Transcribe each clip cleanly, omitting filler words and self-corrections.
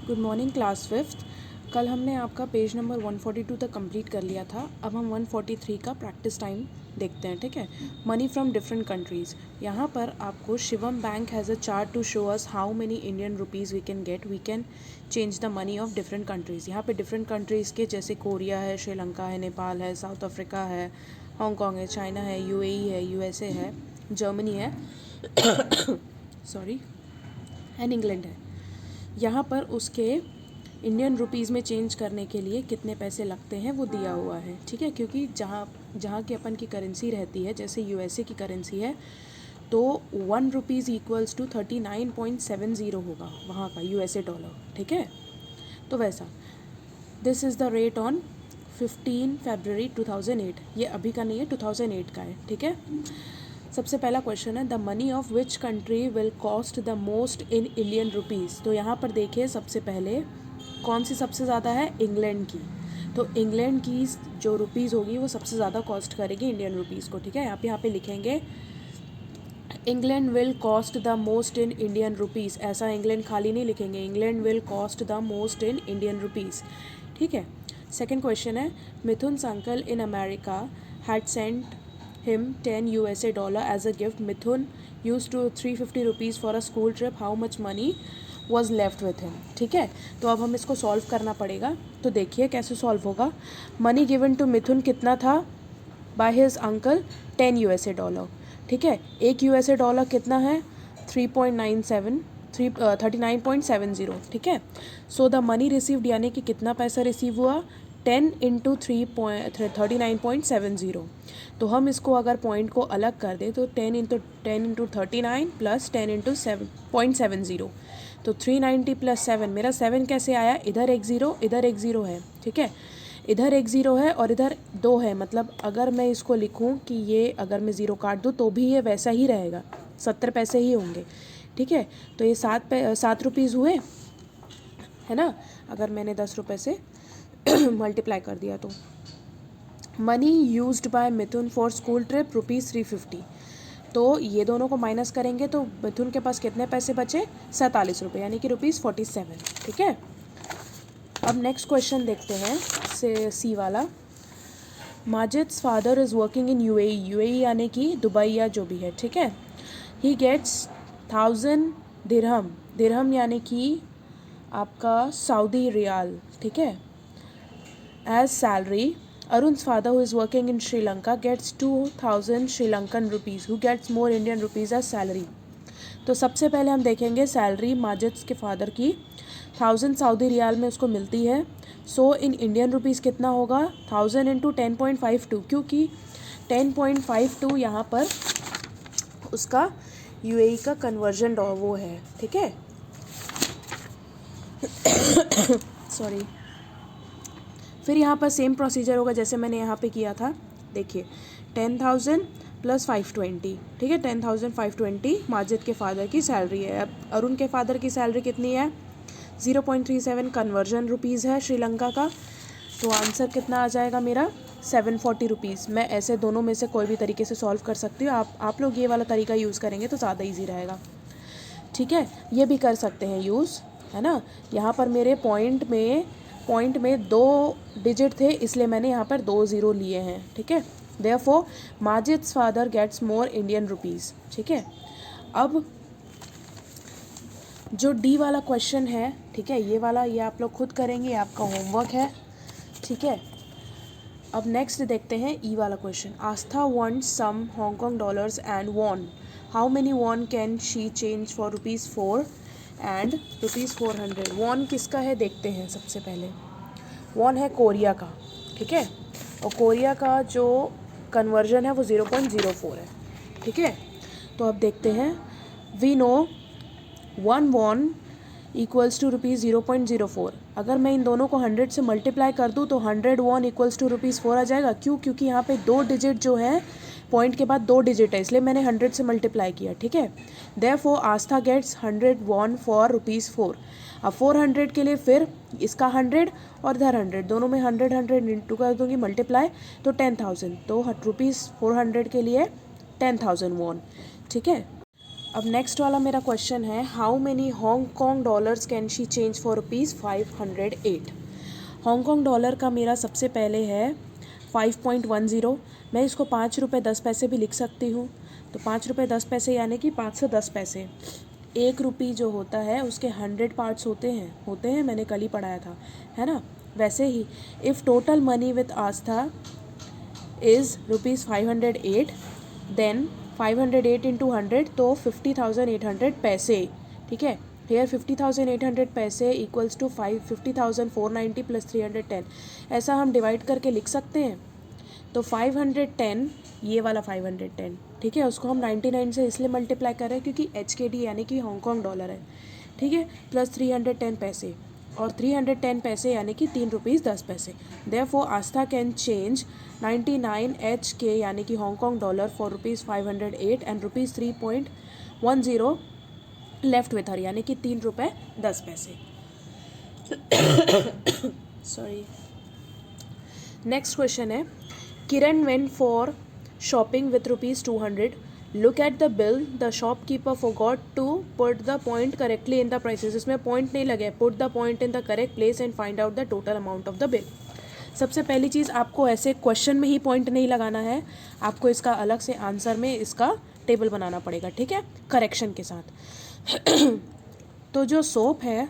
Good morning class fifth. कल हमने आपका पेज नंबर 142 तक कंप्लीट कर लिया था। अब हम 143 का प्रैक्टिस टाइम देखते हैं, ठीक है। Money from different countries. यहाँ पर आपको Shivam bank has a chart to show us how many Indian rupees we can get, we can change the money of different countries. यहाँ पे डिफरेंट कंट्रीज़ के जैसे कोरिया है, श्रीलंका है, नेपाल है, साउथ अफ्रीका है, हांगकॉन्ग है, चाइना है, यूएई है, यूएसए है, जर्मनी है सॉरी एंड इंग्लैंड है। यहाँ पर उसके इंडियन रुपीज़ में चेंज करने के लिए कितने पैसे लगते हैं वो दिया हुआ है, ठीक है। क्योंकि जहाँ की अपन की करेंसी रहती है, जैसे यूएसए की करेंसी है, तो 1 रुपीज़ इक्वल्स टू 39.70 होगा वहाँ का यूएसए डॉलर, ठीक है। तो वैसा this is the rate on 15 फरवरी 2008। ये अभी का नहीं है, 2008 का है, ठीक है। सबसे पहला क्वेश्चन है the money of which country will cost the most in Indian rupees. तो यहाँ पर देखिए सबसे पहले कौन सी सबसे ज़्यादा है, इंग्लैंड की। तो इंग्लैंड की जो रुपीज़ होगी वो सबसे ज़्यादा कॉस्ट करेगी इंडियन रुपीज़ को, ठीक है। यहाँ पे लिखेंगे England will cost the most in Indian rupees. ऐसा इंग्लैंड खाली नहीं लिखेंगे, England will cost the most in Indian rupees, ठीक है। सेकेंड क्वेश्चन है Mithun uncle in America had sent him 10 USA dollar as a gift. Mithun used to 350 rupees for a school trip. How much money was left with him? ठीक है। तो अब हम इसको solve करना पड़ेगा। तो देखिए कैसे सॉल्व होगा। मनी गिवन टू मिथुन कितना था by his uncle, 10 USA dollar, ठीक है। एक USA डॉलर कितना है, 39.70, ठीक है। सो द मनी रिसीव्ड यानी कि कितना पैसा रिसीव हुआ, 10 इंटू 39.70। तो हम इसको अगर पॉइंट को अलग कर दें तो 10 इंटू 39 प्लस 10 इंटू 7.70, तो 390 प्लस 7, मेरा 7 कैसे आया, इधर एक ज़ीरो इधर एक ज़ीरो है, ठीक है। इधर एक ज़ीरो है और इधर 2 है, मतलब अगर मैं इसको लिखूं कि ये अगर मैं ज़ीरो काट दूं तो भी ये वैसा ही रहेगा, 70 पैसे ही होंगे, ठीक है। तो ये 7 रुपीज़ हुए, है ना। अगर मैंने 10 रुपये से मल्टीप्लाई कर दिया तो money used by Mithun for school trip ₹350। तो ये दोनों को माइनस करेंगे तो मिथुन के पास कितने पैसे बचे, 47 रुपये, यानी कि ₹47, ठीक है। अब नेक्स्ट क्वेश्चन देखते हैं सी वाला। Majid's father is working in UAE, UAE यानी कि दुबई या जो भी है, ठीक है। ही गेट्स 1000 दिरहम, दिरहम यानी कि आपका सऊदी रियाल, ठीक है, as salary. Arun's father, who is working in Sri Lanka, gets 2000 Sri Lankan rupees. Who gets more Indian rupees as salary? तो सबसे पहले हम देखेंगे सैलरी माजिद के फादर की 1000 सऊदी रियाल में उसको मिलती है। सो इन इंडियन रुपीज़ कितना होगा, 1000 इंटू 10.52, क्योंकि 10.52 यहाँ पर उसका यूएई का कन्वर्जन वो है, ठीक है। सॉरी। फिर यहाँ पर सेम प्रोसीजर होगा जैसे मैंने यहाँ पे किया था। देखिए 10,000 प्लस 520, ठीक है। 10,520 माजिद के फादर की सैलरी है। अब अरुण के फादर की सैलरी कितनी है, 0.37 कन्वर्जन रुपीज़ है श्रीलंका का। तो आंसर कितना आ जाएगा मेरा, 740 रुपीज़। मैं ऐसे दोनों में से कोई भी तरीके से सॉल्व कर सकती हूँ। आप लोग ये वाला तरीका यूज़ करेंगे तो ज़्यादा ईजी रहेगा, ठीक है। ये भी कर सकते हैं यूज़, है ना। यहाँ पर मेरे पॉइंट में 2 डिजिट थे, इसलिए मैंने यहाँ पर 2 ज़ीरो लिए हैं, ठीक है। Therefore Majid's father gets more Indian rupees, ठीक है। अब जो डी वाला क्वेश्चन है, ठीक है, ये वाला ये आप लोग खुद करेंगे, आपका होमवर्क है, ठीक है। अब नेक्स्ट देखते हैं ई वाला question. Aastha wants some Hong Kong dollars and won, how many won can she change for ₹4 and ₹400। Won किसका है देखते हैं। सबसे पहले वॉन है कोरिया का, ठीक है, और कोरिया का जो कन्वर्जन है वो 0.04 है, ठीक है। तो अब देखते हैं, we know 1 won equals to ₹0.04। अगर मैं इन दोनों को 100 से मल्टीप्लाई कर दूँ तो 100 वॉन इक्वल्स टू ₹4 आ जाएगा। क्यों, क्योंकि यहाँ पे 2 डिजिट जो है, पॉइंट के बाद 2 डिजिट है, इसलिए मैंने 100 से मल्टीप्लाई किया, ठीक है। Therefore Aastha gets 100 won for ₹4। अब 400 के लिए फिर इसका 100 और इधर 100, दोनों में 100 इंटू कर दूँगी मल्टीप्लाई, तो 10,000। तो ₹400 के लिए 10,000 वॉन, ठीक है। अब नेक्स्ट वाला मेरा क्वेश्चन है, how many Hong Kong dollars can she change for ₹508। Hong Kong dollar का मेरा सबसे पहले है 5.10। मैं इसको ₹5.10 भी लिख सकती हूँ। तो ₹5.10 यानी कि 510 पैसे। एक रुपी जो होता है उसके 100 पार्ट्स होते हैं, मैंने कल ही पढ़ाया था, है ना। वैसे ही if total money with Aastha is ₹508, then 508 into 100 तो 50,800 पैसे, ठीक है। हेयर 50,800 पैसे इक्वल्स टू 50,490 प्लस 310, ऐसा हम डिवाइड करके लिख सकते हैं। तो 510, ये वाला 510, ठीक है, उसको हम 99 से इसलिए मल्टीप्लाई कर रहे हैं क्योंकि HKD यानी कि हांगकॉन्ग डॉलर है, ठीक है, प्लस 310 पैसे, और 310 पैसे यानी कि ₹3.10। Therefore Aastha can change 99 HK यानी कि Hong Kong dollar for ₹508 and ₹3.10 left with her यानी कि ₹3.10। सॉरी। नेक्स्ट क्वेश्चन है, Kiran went for shopping with ₹200. Look at the bill. The shopkeeper forgot to put the point correctly in the prices. इसमें point नहीं लगे, put the point in the correct place and find out the total amount of the bill. सबसे पहली चीज़, आपको ऐसे question में ही point नहीं लगाना है, आपको इसका अलग से आंसर में इसका टेबल बनाना पड़ेगा, ठीक है, करेक्शन के साथ। तो जो सोप है,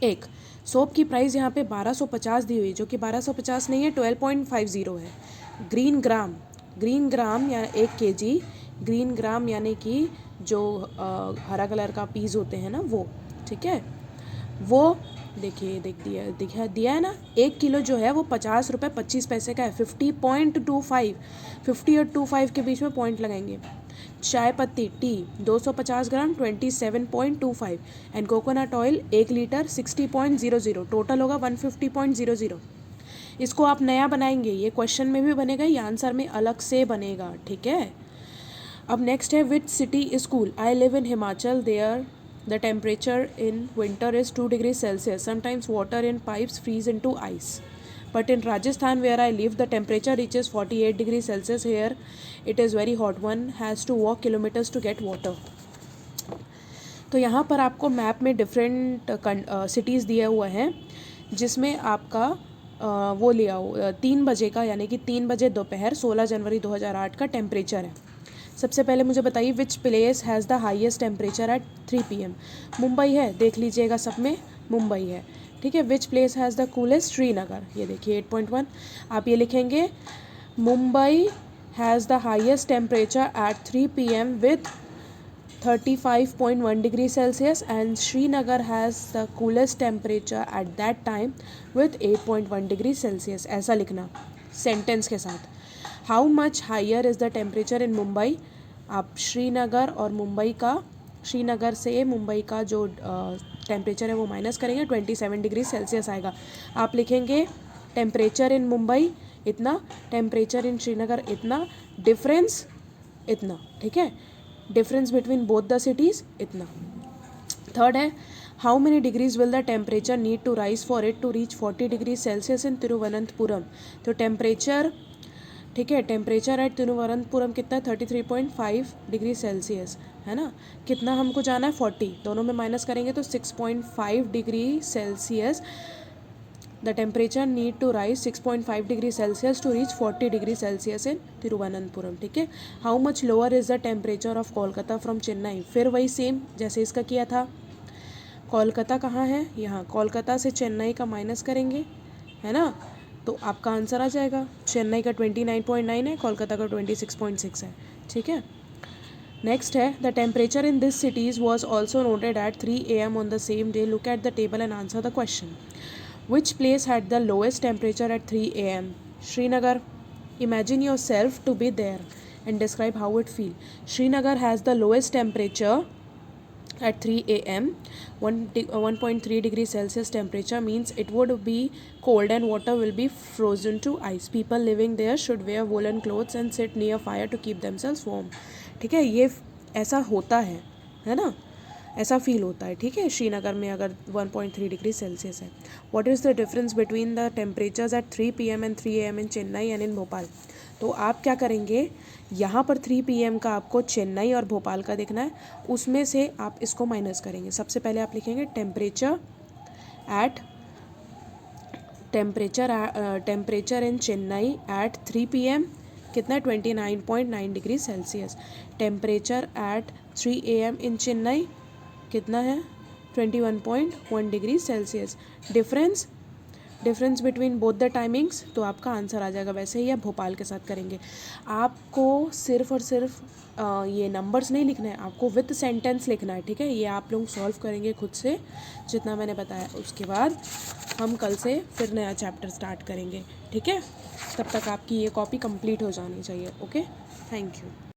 एक सोप की प्राइस यहाँ पे 1250 दी हुई, जो कि 1250 नहीं है, 12.50 है। ग्रीन ग्राम या 1 kg ग्रीन ग्राम यानी कि जो हरा कलर का पीस होते हैं ना, वो, ठीक है, वो देखिए, दिया है ना। 1 किलो जो है वो ₹50.25 का है। 50.25, 50 और 25 के बीच में पॉइंट लगाएंगे। चाय पत्ती T 250 gram 27.25 and coconut oil 1 litre 60.00, total होगा 150.00। इसको आप नया बनाएंगे, ये क्वेश्चन में भी बनेगा, ये आंसर में अलग से बनेगा, ठीक है। अब नेक्स्ट है, which city is cool. I live in Himachal, there the temperature in winter is 2 degree Celsius, sometimes water in pipes freeze into ice, but in Rajasthan where I live the temperature reaches 48 degree Celsius, here it is very hot, one has to walk kilometres to get water. तो यहाँ पर आपको map में different cities दिया हुआ है, जिसमें आपका वो लिया हो 3 बजे का, यानी कि 3 बजे दोपहर 16 जनवरी 2008 का टेम्परेचर है। सबसे पहले मुझे बताइए, which place has the highest temperature at 3 PM। Mumbai है, देख लीजिएगा, सब में मुंबई है, ठीक है। Which place has the coolest, Srinagar, ये देखिए 8.1। आप ये लिखेंगे, Mumbai has the highest temperature at 3 PM with 35.1 degree Celsius and Srinagar has the coolest temperature at that time with 8.1 degree Celsius, ऐसा लिखना सेंटेंस के साथ। How much higher is the temperature in Mumbai, आप श्रीनगर और मुंबई का, श्रीनगर से मुंबई का जो टेम्परेचर है वो माइनस करेंगे, 27 डिग्री सेल्सियस आएगा। आप लिखेंगे टेम्परेचर इन मुंबई इतना, टेम्परेचर इन श्रीनगर इतना, डिफरेंस इतना, ठीक है, difference between both the cities इतना। थर्ड है, how many degrees will the temperature need to rise for it to reach 40 degree Celsius in Thiruvananthapuram. तो टेम्परेचर, ठीक है, टेम्परेचर एट तिरुवनंतपुरम कितना है, 33.5 डिग्री सेल्सियस, है ना। कितना हमको जाना है, 40, दोनों में माइनस करेंगे तो 6.5 degree Celsius. The temperature need to rise 6.5 degree Celsius to reach 40 degree Celsius in Thiruvananthapuram, ठीक है। How much lower is the temperature of Kolkata from Chennai, फिर वही सेम जैसे इसका किया था। कोलकाता कहाँ है, यहाँ, कोलकाता से चेन्नई का माइनस करेंगे, है ना, तो आपका आंसर आ जाएगा। चेन्नई का 29.9 है, कोलकाता का 26.6 है, ठीक है। नेक्स्ट है, the temperature in this cities was also noted at 3 AM on the same day. Look at the table and answer the question. Which place had the lowest temperature at 3 AM? Srinagar. Imagine yourself to be there and describe how it feels. Srinagar has the lowest temperature at 3 AM. 1.3 degrees Celsius temperature means it would be cold and water will be frozen to ice. People living there should wear woolen clothes and sit near fire to keep themselves warm. ठीक है, ये ऐसा होता है ना, ऐसा feel होता है, ठीक है, श्रीनगर में अगर 1.3 डिग्री सेल्सियस है। What is the difference between the temperatures at 3 PM and 3 AM in Chennai and in Bhopal. तो आप क्या करेंगे, यहाँ पर 3 PM का आपको चेन्नई और भोपाल का देखना है, उसमें से आप इसको माइनस करेंगे। सबसे पहले आप लिखेंगे temperature in Chennai at 3 PM कितना है 29.9 degree Celsius. Temperature at 3 AM in Chennai कितना है 21.1 degree Celsius. Difference between both the timings, तो आपका आंसर आ जाएगा। वैसे ही आप भोपाल के साथ करेंगे। आपको सिर्फ और सिर्फ ये नंबर्स नहीं लिखना है, आपको विथ सेंटेंस लिखना है, ठीक है। ये आप लोग सॉल्व करेंगे खुद से जितना मैंने बताया। उसके बाद हम कल से फिर नया चैप्टर स्टार्ट करेंगे, ठीक है। तब तक आपकी ये कॉपी कंप्लीट हो जानी चाहिए। Okay, thank you.